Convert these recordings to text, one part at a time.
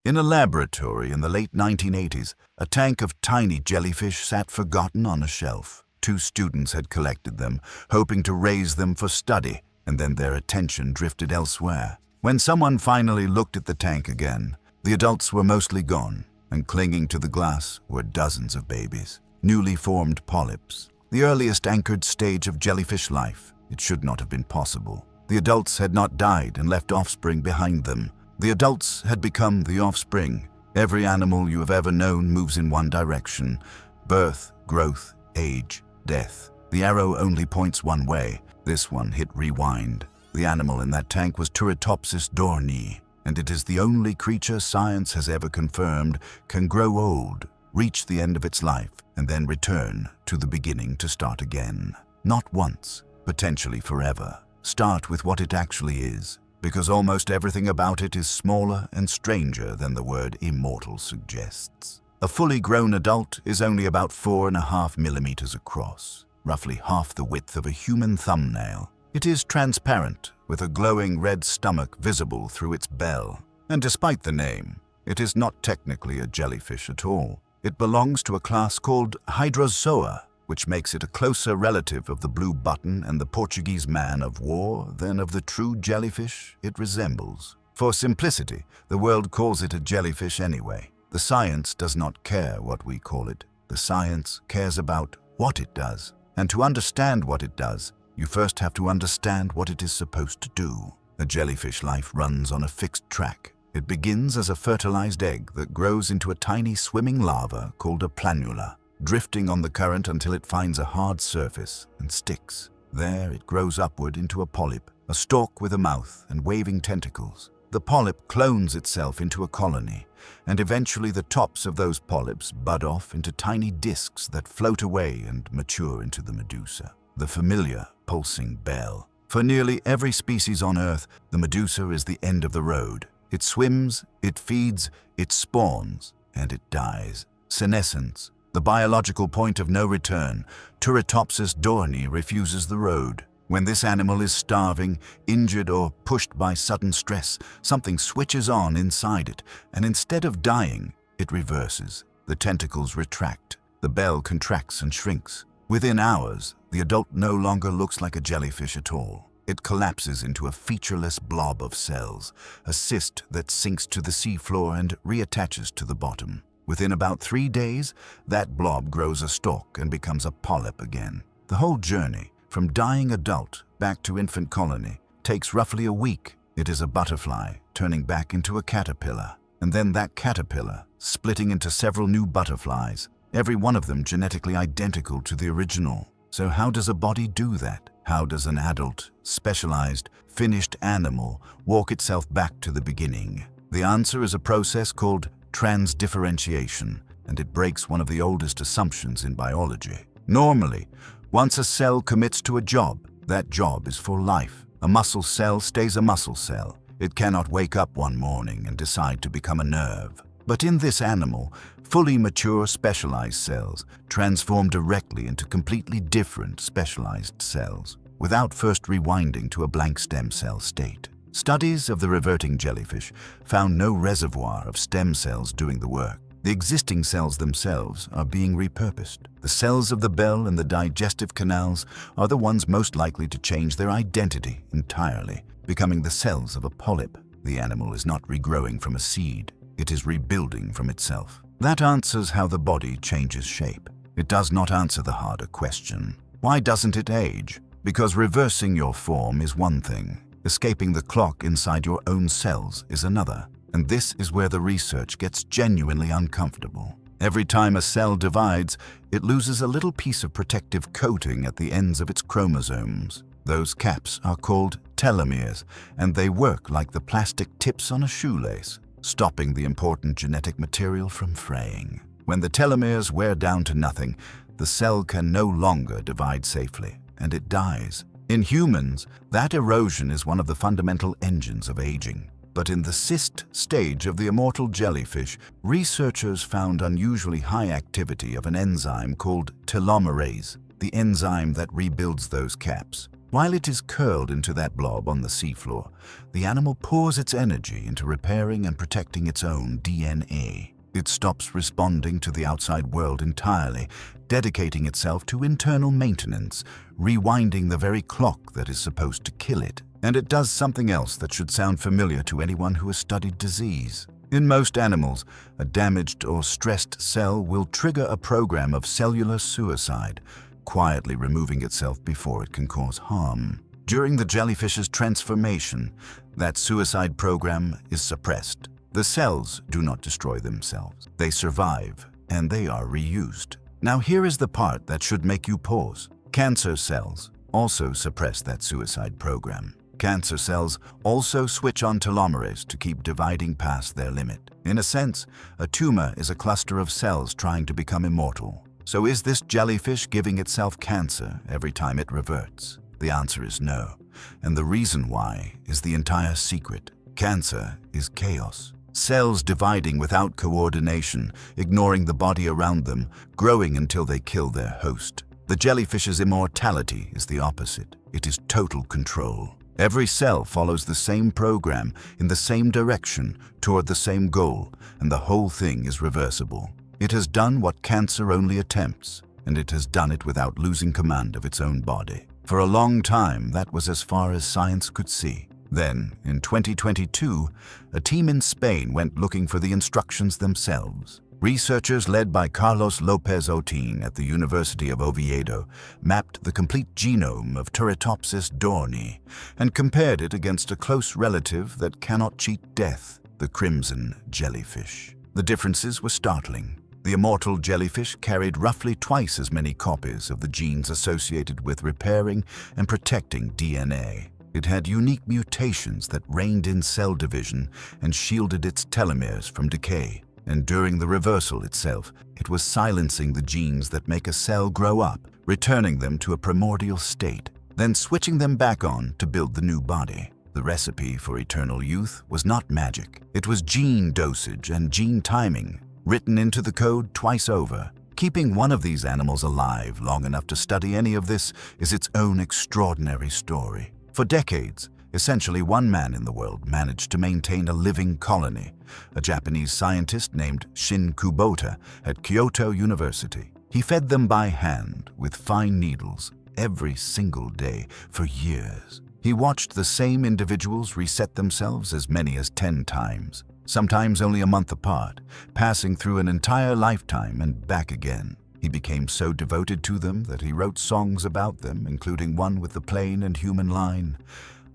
In a laboratory in the late 1980s, a tank of tiny jellyfish sat forgotten on a shelf. 2 students had collected them, hoping to raise them for study, and then their attention drifted elsewhere. When someone finally looked at the tank again, the adults were mostly gone, and clinging to the glass were dozens of babies, newly formed polyps. The earliest anchored stage of jellyfish life. It should not have been possible. The adults had not died and left offspring behind them. The adults had become the offspring. Every animal you have ever known moves in one direction: birth, growth, age, death. The arrow only points one way. This one hit rewind. The animal in that tank was Turritopsis dohrnii, and it is the only creature science has ever confirmed can grow old, reach the end of its life, and then return to the beginning to start again. Not once, potentially forever. Start with what it actually is, because almost everything about it is smaller and stranger than the word immortal suggests. A fully grown adult is only about 4.5 millimeters across, roughly half the width of a human thumbnail. It is transparent, with a glowing red stomach visible through its bell. And despite the name, it is not technically a jellyfish at all. It belongs to a class called Hydrozoa, which makes it a closer relative of the blue button and the Portuguese man of war than of the true jellyfish it resembles. For simplicity, the world calls it a jellyfish anyway. The science does not care what we call it. The science cares about what it does. And to understand what it does, you first have to understand what it is supposed to do. A jellyfish life runs on a fixed track. It begins as a fertilized egg that grows into a tiny swimming larva called a planula, drifting on the current until it finds a hard surface and sticks. There it grows upward into a polyp, a stalk with a mouth and waving tentacles. The polyp clones itself into a colony, and eventually the tops of those polyps bud off into tiny discs that float away and mature into the medusa, the familiar pulsing bell. For nearly every species on Earth, the medusa is the end of the road. It swims, it feeds, it spawns, and it dies. Senescence, the biological point of no return. Turritopsis dohrnii refuses the road. When this animal is starving, injured, or pushed by sudden stress, something switches on inside it, and instead of dying, it reverses. The tentacles retract. The bell contracts and shrinks. Within hours, the adult no longer looks like a jellyfish at all. It collapses into a featureless blob of cells, a cyst that sinks to the seafloor and reattaches to the bottom. Within about 3 days, that blob grows a stalk and becomes a polyp again. The whole journey, from dying adult back to infant colony, takes roughly a week. It is a butterfly turning back into a caterpillar, and then that caterpillar splitting into several new butterflies, every one of them genetically identical to the original. So how does a body do that? How does an adult, specialized, finished animal walk itself back to the beginning? The answer is a process called transdifferentiation, and it breaks one of the oldest assumptions in biology. Normally, once a cell commits to a job, that job is for life. A muscle cell stays a muscle cell. It cannot wake up one morning and decide to become a nerve. But in this animal, fully mature specialized cells transform directly into completely different specialized cells, without first rewinding to a blank stem cell state. Studies of the reverting jellyfish found no reservoir of stem cells doing the work. The existing cells themselves are being repurposed. The cells of the bell and the digestive canals are the ones most likely to change their identity entirely, becoming the cells of a polyp. The animal is not regrowing from a seed. It is rebuilding from itself. That answers how the body changes shape. It does not answer the harder question. Why doesn't it age? Because reversing your form is one thing. Escaping the clock inside your own cells is another. And this is where the research gets genuinely uncomfortable. Every time a cell divides, it loses a little piece of protective coating at the ends of its chromosomes. Those caps are called telomeres, and they work like the plastic tips on a shoelace, stopping the important genetic material from fraying. When the telomeres wear down to nothing, the cell can no longer divide safely, and it dies. In humans, that erosion is one of the fundamental engines of aging. But in the cyst stage of the immortal jellyfish, researchers found unusually high activity of an enzyme called telomerase, the enzyme that rebuilds those caps. While it is curled into that blob on the seafloor, the animal pours its energy into repairing and protecting its own DNA. It stops responding to the outside world entirely, dedicating itself to internal maintenance, rewinding the very clock that is supposed to kill it. And it does something else that should sound familiar to anyone who has studied disease. In most animals, a damaged or stressed cell will trigger a program of cellular suicide, quietly removing itself before it can cause harm. During the jellyfish's transformation, that suicide program is suppressed. The cells do not destroy themselves. They survive, and they are reused. Now here is the part that should make you pause. Cancer cells also suppress that suicide program. Cancer cells also switch on telomerase to keep dividing past their limit. In a sense, a tumor is a cluster of cells trying to become immortal. So is this jellyfish giving itself cancer every time it reverts? The answer is no, and the reason why is the entire secret. Cancer is chaos. Cells dividing without coordination, ignoring the body around them, growing until they kill their host. The jellyfish's immortality is the opposite. It is total control. Every cell follows the same program in the same direction toward the same goal, and the whole thing is reversible. It has done what cancer only attempts, and it has done it without losing command of its own body. For a long time, that was as far as science could see. Then, in 2022, a team in Spain went looking for the instructions themselves. Researchers led by Carlos Lopez Otin at the University of Oviedo mapped the complete genome of Turritopsis dohrnii and compared it against a close relative that cannot cheat death, the crimson jellyfish. The differences were startling. The immortal jellyfish carried roughly twice as many copies of the genes associated with repairing and protecting DNA. It had unique mutations that reined in cell division and shielded its telomeres from decay. And during the reversal itself, it was silencing the genes that make a cell grow up, returning them to a primordial state, then switching them back on to build the new body. The recipe for eternal youth was not magic. It was gene dosage and gene timing, written into the code twice over. Keeping one of these animals alive long enough to study any of this is its own extraordinary story. For decades, essentially one man in the world managed to maintain a living colony, a Japanese scientist named Shin Kubota at Kyoto University. He fed them by hand with fine needles every single day for years. He watched the same individuals reset themselves as many as 10 times, sometimes only a month apart, passing through an entire lifetime and back again. He became so devoted to them that he wrote songs about them, including one with the plain and human line,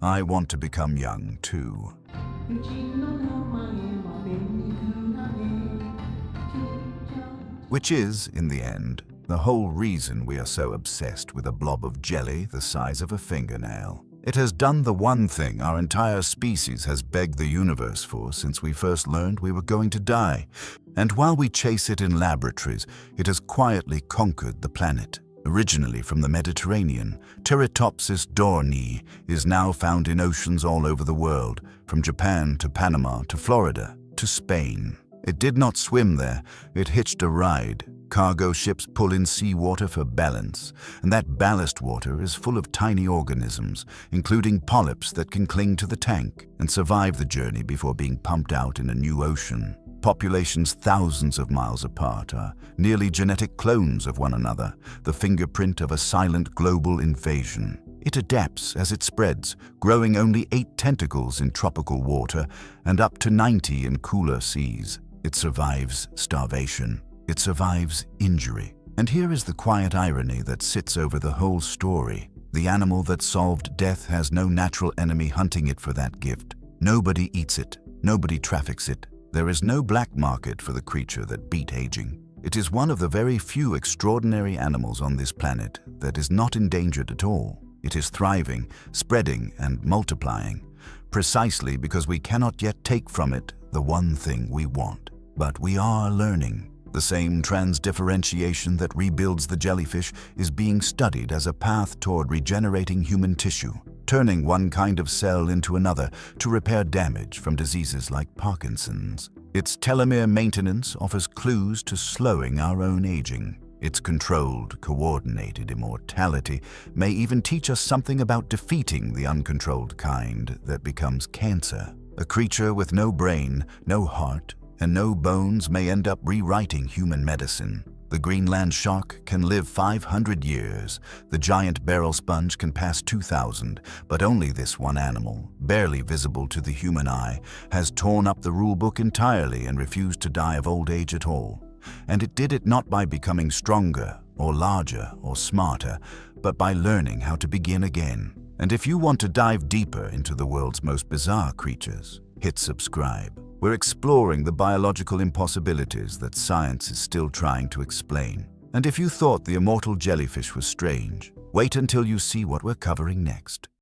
"I want to become young too." Which is, in the end, the whole reason we are so obsessed with a blob of jelly the size of a fingernail. It has done the one thing our entire species has begged the universe for since we first learned we were going to die. And while we chase it in laboratories, it has quietly conquered the planet. Originally from the Mediterranean, Turritopsis dohrnii is now found in oceans all over the world, from Japan to Panama to Florida to Spain. It did not swim there, it hitched a ride. Cargo ships pull in seawater for balance, and that ballast water is full of tiny organisms, including polyps that can cling to the tank and survive the journey before being pumped out in a new ocean. Populations thousands of miles apart are nearly genetic clones of one another, the fingerprint of a silent global invasion. It adapts as it spreads, growing only 8 tentacles in tropical water and up to 90 in cooler seas. It survives starvation. It survives injury. And here is the quiet irony that sits over the whole story. The animal that solved death has no natural enemy hunting it for that gift. Nobody eats it. Nobody traffics it. There is no black market for the creature that beat aging. It is one of the very few extraordinary animals on this planet that is not endangered at all. It is thriving, spreading, and multiplying, precisely because we cannot yet take from it the one thing we want. But we are learning. The same transdifferentiation that rebuilds the jellyfish is being studied as a path toward regenerating human tissue, turning one kind of cell into another to repair damage from diseases like Parkinson's. Its telomere maintenance offers clues to slowing our own aging. Its controlled, coordinated immortality may even teach us something about defeating the uncontrolled kind that becomes cancer. A creature with no brain, no heart, and no bones may end up rewriting human medicine. The Greenland shark can live 500 years. The giant barrel sponge can pass 2,000, but only this one animal, barely visible to the human eye, has torn up the rulebook entirely and refused to die of old age at all. And it did it not by becoming stronger or larger or smarter, but by learning how to begin again. And if you want to dive deeper into the world's most bizarre creatures, hit subscribe. We're exploring the biological impossibilities that science is still trying to explain. And if you thought the immortal jellyfish was strange, wait until you see what we're covering next.